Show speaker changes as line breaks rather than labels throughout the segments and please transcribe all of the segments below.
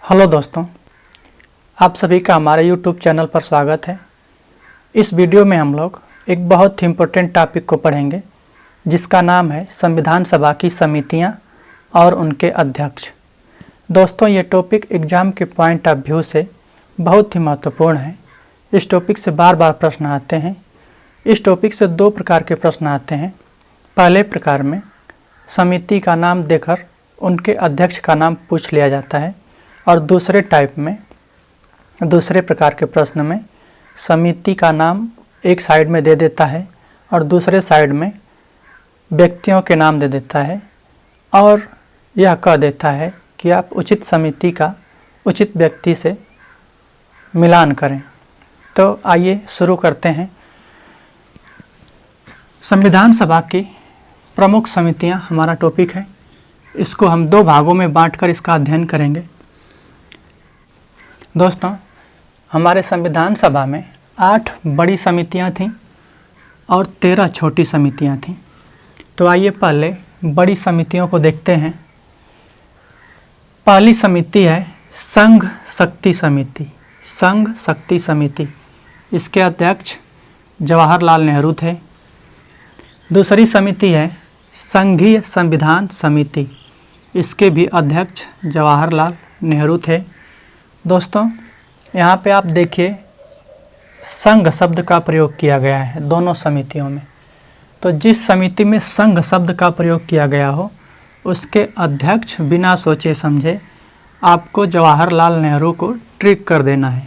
Hello दोस्तों, आप सभी का हमारे यूट्यूब चैनल पर स्वागत है। इस वीडियो में हम लोग एक बहुत ही इम्पोर्टेंट टॉपिक को पढ़ेंगे जिसका नाम है संविधान सभा की समितियां और उनके अध्यक्ष। दोस्तों, ये टॉपिक एग्ज़ाम के पॉइंट ऑफ व्यू से बहुत ही महत्वपूर्ण है। इस टॉपिक से बार बार प्रश्न आते हैं। इस टॉपिक से दो प्रकार के प्रश्न आते हैं। पहले प्रकार में समिति का नाम देकर उनके अध्यक्ष का नाम पूछ लिया जाता है और दूसरे प्रकार के प्रश्न में समिति का नाम एक साइड में दे देता है और दूसरे साइड में व्यक्तियों के नाम दे देता है और यह कह देता है कि आप उचित समिति का उचित व्यक्ति से मिलान करें। तो आइए शुरू करते हैं। संविधान सभा की प्रमुख समितियां हमारा टॉपिक है। इसको हम दो भागों में बांटकर इसका अध्ययन करेंगे। दोस्तों, हमारे संविधान सभा में 8 बड़ी समितियां थीं और 13 छोटी समितियां थीं। तो आइए पहले बड़ी समितियों को देखते हैं। पहली समिति है संघ शक्ति समिति। संघ शक्ति समिति, इसके अध्यक्ष जवाहरलाल नेहरू थे। दूसरी समिति है संघीय संविधान समिति। इसके भी अध्यक्ष जवाहरलाल नेहरू थे। दोस्तों, यहाँ पे आप देखिए संघ शब्द का प्रयोग किया गया है दोनों समितियों में। तो जिस समिति में संघ शब्द का प्रयोग किया गया हो उसके अध्यक्ष बिना सोचे समझे आपको जवाहरलाल नेहरू को ट्रिक कर देना है।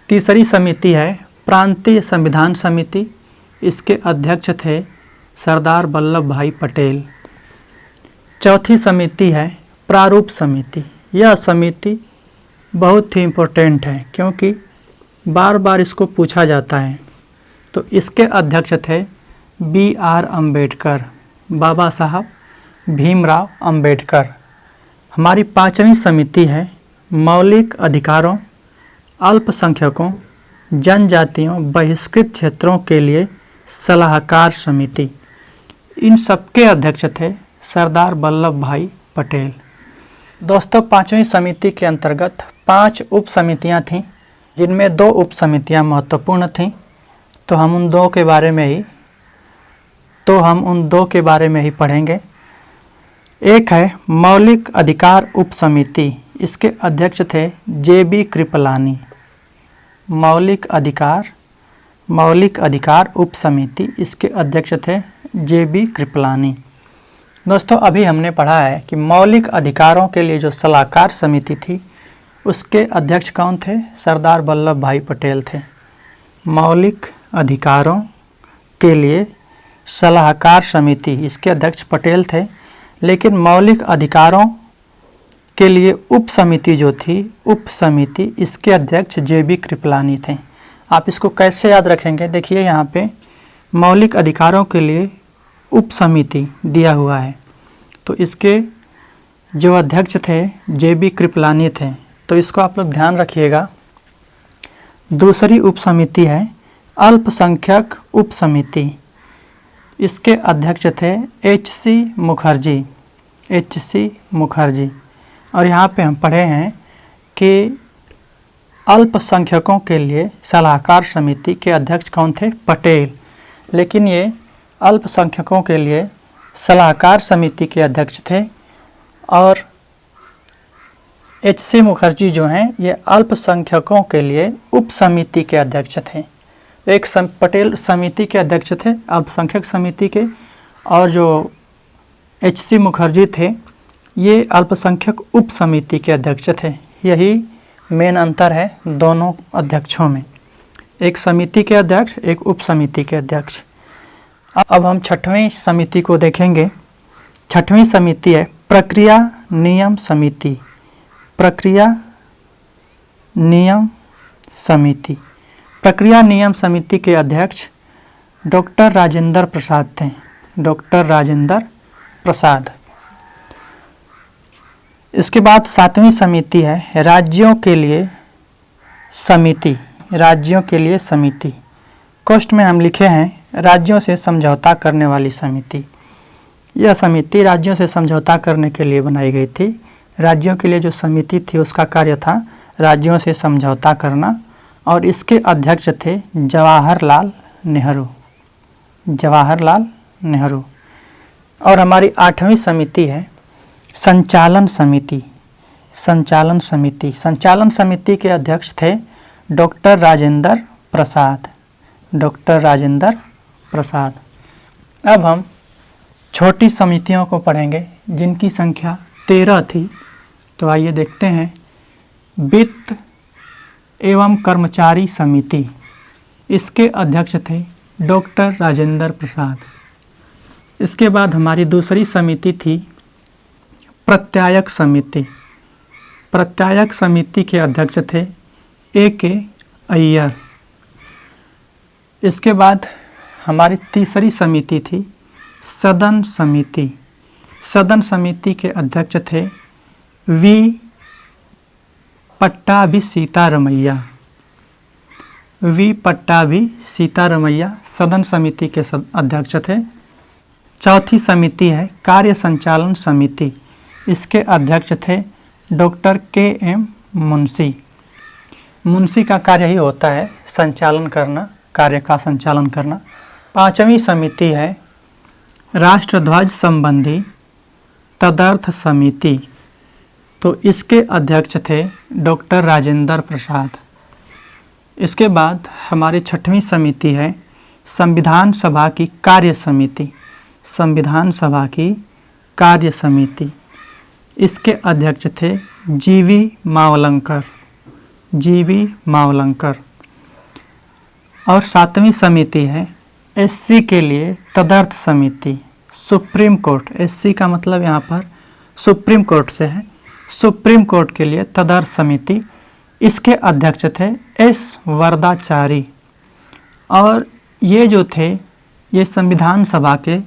तीसरी समिति है प्रांतीय संविधान समिति। इसके अध्यक्ष थे सरदार वल्लभ भाई पटेल। चौथी समिति है प्रारूप समिति। यह समिति बहुत ही इम्पोर्टेंट है क्योंकि बार बार इसको पूछा जाता है। तो इसके अध्यक्ष थे B.R. अम्बेडकर, बाबा साहब भीमराव अम्बेडकर। हमारी पांचवी समिति है मौलिक अधिकारों, अल्पसंख्यकों, जनजातियों, बहिष्कृत क्षेत्रों के लिए सलाहकार समिति। इन सबके अध्यक्ष थे सरदार वल्लभ भाई पटेल। दोस्तों, पांचवी समिति के अंतर्गत 5 उप समितियाँ थीं जिनमें 2 उप समितियाँ महत्वपूर्ण थीं। तो हम उन दो के बारे में ही पढ़ेंगे। एक है मौलिक अधिकार उप समिति। इसके अध्यक्ष थे J.B. कृपलानी। मौलिक अधिकार उप समिति, इसके अध्यक्ष थे J.B. कृपलानी। दोस्तों, अभी हमने पढ़ा है कि मौलिक अधिकारों के लिए जो सलाहकार समिति थी उसके अध्यक्ष कौन थे? सरदार वल्लभ भाई पटेल थे। मौलिक अधिकारों के लिए सलाहकार समिति, इसके अध्यक्ष पटेल थे। लेकिन मौलिक अधिकारों के लिए उप समिति जो थी, उप समिति, इसके अध्यक्ष J.B. कृपलानी थे। आप इसको कैसे याद रखेंगे? देखिए यहाँ पे मौलिक अधिकारों के लिए उप समिति दिया हुआ है तो इसके जो अध्यक्ष थे J.B. कृपलानी थे। तो इसको आप लोग ध्यान रखिएगा। दूसरी उप समिति है अल्पसंख्यक उप समिति। इसके अध्यक्ष थे H.C. मुखर्जी। और यहाँ पे हम पढ़े हैं कि अल्पसंख्यकों के लिए सलाहकार समिति के अध्यक्ष कौन थे? पटेल। लेकिन ये अल्पसंख्यकों के लिए सलाहकार समिति के अध्यक्ष थे और H.C. मुखर्जी जो हैं ये अल्पसंख्यकों के लिए उप समिति के अध्यक्ष थे। एक पटेल समिति के अध्यक्ष थे अल्पसंख्यक समिति के, और जो H.C. मुखर्जी थे ये अल्पसंख्यक उप समिति के अध्यक्ष थे। यही मेन अंतर है दोनों अध्यक्षों में, एक समिति के अध्यक्ष, एक उप समिति के अध्यक्ष। अब हम छठवीं समिति को देखेंगे। छठवीं समिति है प्रक्रिया नियम समिति। प्रक्रिया नियम समिति के अध्यक्ष डॉक्टर राजेंद्र प्रसाद थे। डॉक्टर राजेंद्र प्रसाद। इसके बाद 7वीं समिति है राज्यों के लिए समिति। राज्यों के लिए समिति, कोष्ठ में हम लिखे हैं राज्यों से समझौता करने वाली समिति। यह समिति राज्यों से समझौता करने के लिए बनाई गई थी। राज्यों के लिए जो समिति थी उसका कार्य था राज्यों से समझौता करना, और इसके अध्यक्ष थे जवाहरलाल नेहरू। जवाहरलाल नेहरू। और हमारी 8वीं समिति है संचालन समिति। संचालन समिति। संचालन समिति के अध्यक्ष थे डॉक्टर राजेंद्र प्रसाद। डॉक्टर राजेंद्र प्रसाद। अब हम छोटी समितियों को पढ़ेंगे जिनकी संख्या 13 थी। तो आइए देखते हैं। वित्त एवं कर्मचारी समिति, इसके अध्यक्ष थे डॉक्टर राजेंद्र प्रसाद। इसके बाद हमारी दूसरी समिति थी प्रत्यायक समिति। प्रत्यायक समिति के अध्यक्ष थे A.K. अय्यर। इसके बाद हमारी तीसरी समिति थी सदन समिति। सदन समिति के अध्यक्ष थे V. पट्टाभी सीतारमैया। V. पट्टाभी सीतारमैया सदन समिति के अध्यक्ष थे। चौथी समिति है कार्य संचालन समिति। इसके अध्यक्ष थे डॉक्टर K.M. मुंशी। मुंशी का कार्य ही होता है संचालन करना, कार्य का संचालन करना। 5वीं समिति है राष्ट्रध्वज संबंधी तदर्थ समिति। तो इसके अध्यक्ष थे डॉक्टर राजेंद्र प्रसाद। इसके बाद हमारी 6वीं समिति है संविधान सभा की कार्य समिति। संविधान सभा की कार्य समिति। इसके अध्यक्ष थे G.V. मावलंकर। G.V. मावलंकर। और 7वीं समिति है SC के लिए तदर्थ समिति। सुप्रीम कोर्ट, SC का मतलब यहाँ पर सुप्रीम कोर्ट से है। सुप्रीम कोर्ट के लिए तदर्थ समिति। इसके अध्यक्ष थे S. वरदाचारी। और ये जो थे ये संविधान सभा के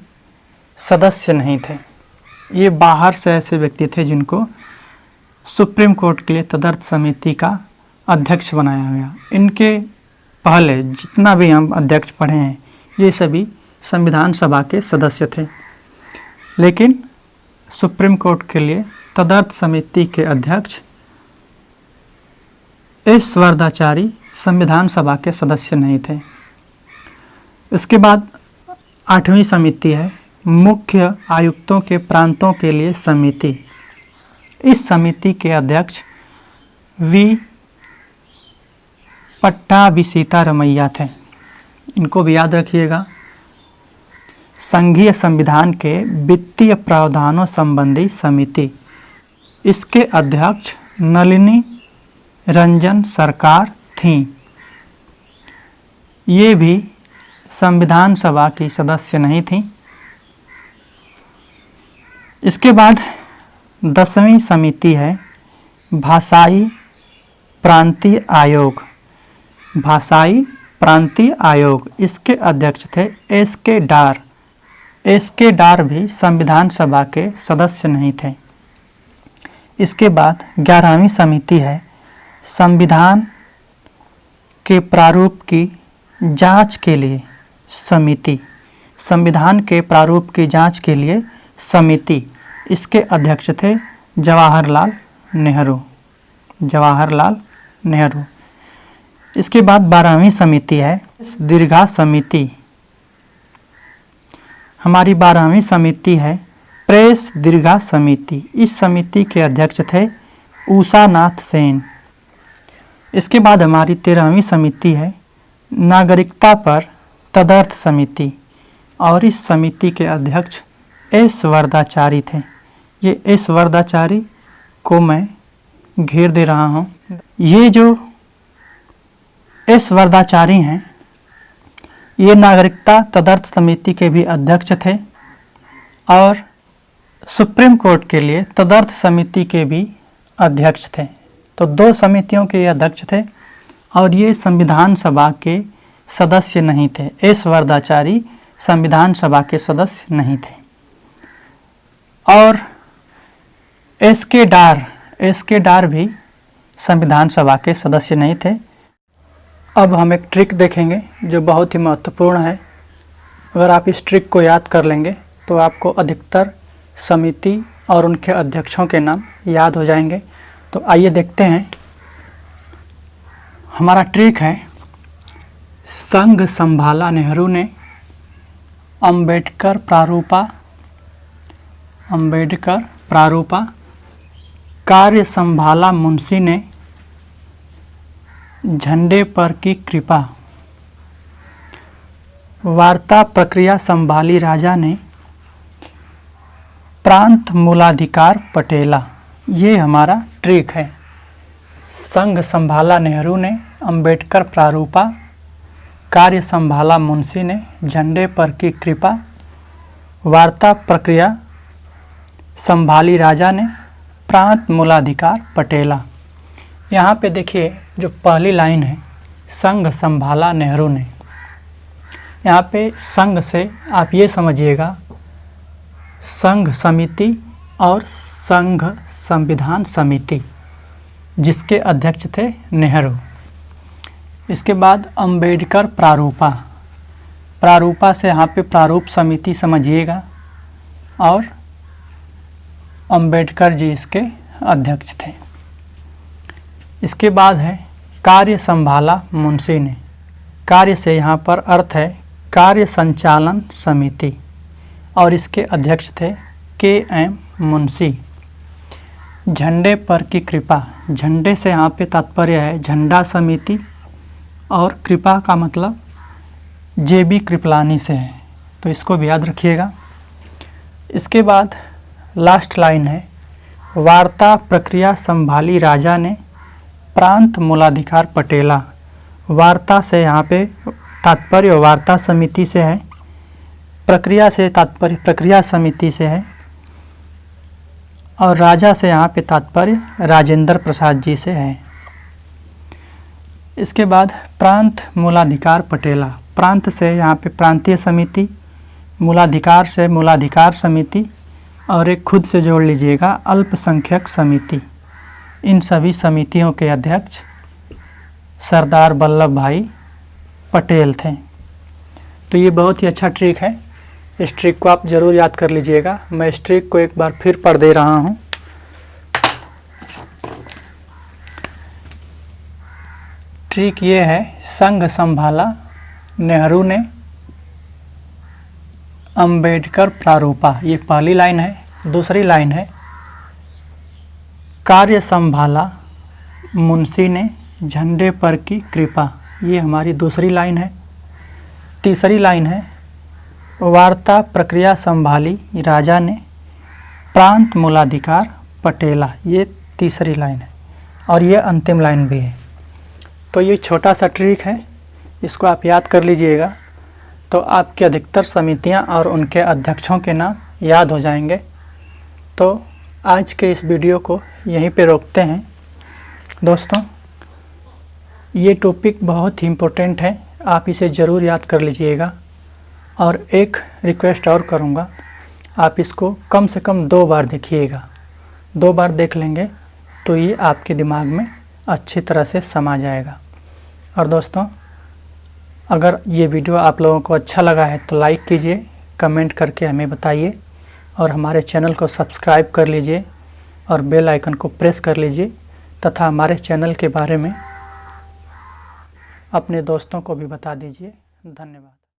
सदस्य नहीं थे, ये बाहर से ऐसे व्यक्ति थे जिनको सुप्रीम कोर्ट के लिए तदर्थ समिति का अध्यक्ष बनाया गया। इनके पहले जितना भी हम अध्यक्ष पढ़े हैं ये सभी संविधान सभा के सदस्य थे, लेकिन सुप्रीम कोर्ट के लिए तदर्थ समिति के अध्यक्ष S. वरदाचारी संविधान सभा के सदस्य नहीं थे। इसके बाद 8वीं समिति है मुख्य आयुक्तों के प्रांतों के लिए समिति। इस समिति के अध्यक्ष V. पट्टाभी सीतारमैया थे। इनको भी याद रखिएगा। संघीय संविधान के वित्तीय प्रावधानों संबंधी समिति। इसके अध्यक्ष नलिनी रंजन सरकार थीं। ये भी संविधान सभा की सदस्य नहीं थीं। इसके बाद 10वीं समिति है भाषाई प्रांतीय आयोग। भाषाई प्रांतीय आयोग। इसके अध्यक्ष थे S.K. डार। S.K. डार भी संविधान सभा के सदस्य नहीं थे। इसके बाद 11वीं समिति है संविधान के प्रारूप की जांच के लिए समिति। संविधान के प्रारूप की जांच के लिए समिति। इसके अध्यक्ष थे जवाहरलाल नेहरू। जवाहरलाल नेहरू। इसके बाद 12वीं समिति है दीर्घा समिति। हमारी 12वीं समिति है प्रेस दीर्घा समिति। इस समिति के अध्यक्ष थे उषा नाथ सेन। इसके बाद हमारी 13वीं समिति है नागरिकता पर तदर्थ समिति, और इस समिति के अध्यक्ष S. वरदाचारी थे। ये S. वरदाचारी को मैं घेर दे रहा हूँ। ये जो S. वरदाचारी हैं ये नागरिकता तदर्थ समिति के भी अध्यक्ष थे और सुप्रीम कोर्ट के लिए तदर्थ समिति के भी अध्यक्ष थे। तो 2 समितियों के अध्यक्ष थे और ये संविधान सभा के सदस्य नहीं थे। S. वरदाचारी संविधान सभा के सदस्य नहीं थे। और S.K. डार भी संविधान सभा के सदस्य नहीं थे। अब हम एक ट्रिक देखेंगे जो बहुत ही महत्वपूर्ण है। अगर आप इस ट्रिक को याद कर लेंगे तो आपको अधिकतर समिति और उनके अध्यक्षों के नाम याद हो जाएंगे। तो आइए देखते हैं। हमारा ट्रिक है, संघ संभाला नेहरू ने, अंबेडकर प्रारूपा, कार्य संभाला मुंशी ने, झंडे पर की कृपा, वार्ता प्रक्रिया संभाली राजा ने, प्रांत मूलाधिकार पटेला। ये हमारा ट्रिक है। संघ संभाला नेहरू ने, अंबेडकर प्रारूपा, कार्य संभाला मुंशी ने, झंडे पर की कृपा, वार्ता प्रक्रिया संभाली राजा ने, प्रांत मूलाधिकार पटेला। यहाँ पे देखिए जो पहली लाइन है, संघ संभाला नेहरू ने, यहाँ पे संघ से आप ये समझिएगा संघ समिति और संघ संविधान समिति, जिसके अध्यक्ष थे नेहरू। इसके बाद अंबेडकर प्रारूपा से यहाँ पे प्रारूप समिति समझिएगा और अंबेडकर जी इसके अध्यक्ष थे। इसके बाद है कार्य संभाला मुंशी ने, कार्य से यहाँ पर अर्थ है कार्य संचालन समिति और इसके अध्यक्ष थे के.एम. मुंशी। झंडे पर की कृपा, झंडे से यहाँ पे तात्पर्य है झंडा समिति और कृपा का मतलब जे.बी. कृपलानी से है, तो इसको भी याद रखिएगा। इसके बाद लास्ट लाइन है, वार्ता प्रक्रिया संभाली राजा ने, प्रांत मूलाधिकार पटेला। वार्ता से यहाँ पे तात्पर्य वार्ता समिति से है, प्रक्रिया से तात्पर्य प्रक्रिया समिति से है और राजा से यहाँ पे तात्पर्य राजेंद्र प्रसाद जी से है। इसके बाद प्रांत मूलाधिकार पटेला, प्रांत से यहाँ पे प्रांतीय समिति, मूलाधिकार से मूलाधिकार समिति और एक खुद से जोड़ लीजिएगा अल्पसंख्यक समिति। इन सभी समितियों के अध्यक्ष सरदार वल्लभ भाई पटेल थे। तो ये बहुत ही अच्छा ट्रिक है, इस ट्रिक को आप ज़रूर याद कर लीजिएगा। मैं इस ट्रिक को एक बार फिर पढ़ दे रहा हूँ। ट्रिक ये है, संघ संभाला नेहरू ने, अंबेडकर प्रारूपा, ये पहली लाइन है। दूसरी लाइन है, कार्य संभाला मुंशी ने, झंडे पर की कृपा, ये हमारी दूसरी लाइन है। तीसरी लाइन है, वार्ता प्रक्रिया संभाली राजा ने, प्रांत मूलाधिकार पटेला, ये तीसरी लाइन है और ये अंतिम लाइन भी है। तो ये छोटा सा ट्रिक है, इसको आप याद कर लीजिएगा तो आपकी अधिकतर समितियां और उनके अध्यक्षों के नाम याद हो जाएंगे। तो आज के इस वीडियो को यहीं पे रोकते हैं। दोस्तों, ये टॉपिक बहुत ही इम्पोर्टेंट है, आप इसे ज़रूर याद कर लीजिएगा। और एक रिक्वेस्ट और करूँगा, आप इसको कम से कम 2 बार देखिएगा। 2 बार देख लेंगे तो ये आपके दिमाग में अच्छी तरह से समा जाएगा। और दोस्तों, अगर ये वीडियो आप लोगों को अच्छा लगा है तो लाइक कीजिए, कमेंट करके हमें बताइए और हमारे चैनल को सब्सक्राइब कर लीजिए और बेल आइकन को प्रेस कर लीजिए तथा हमारे चैनल के बारे में अपने दोस्तों को भी बता दीजिए। धन्यवाद।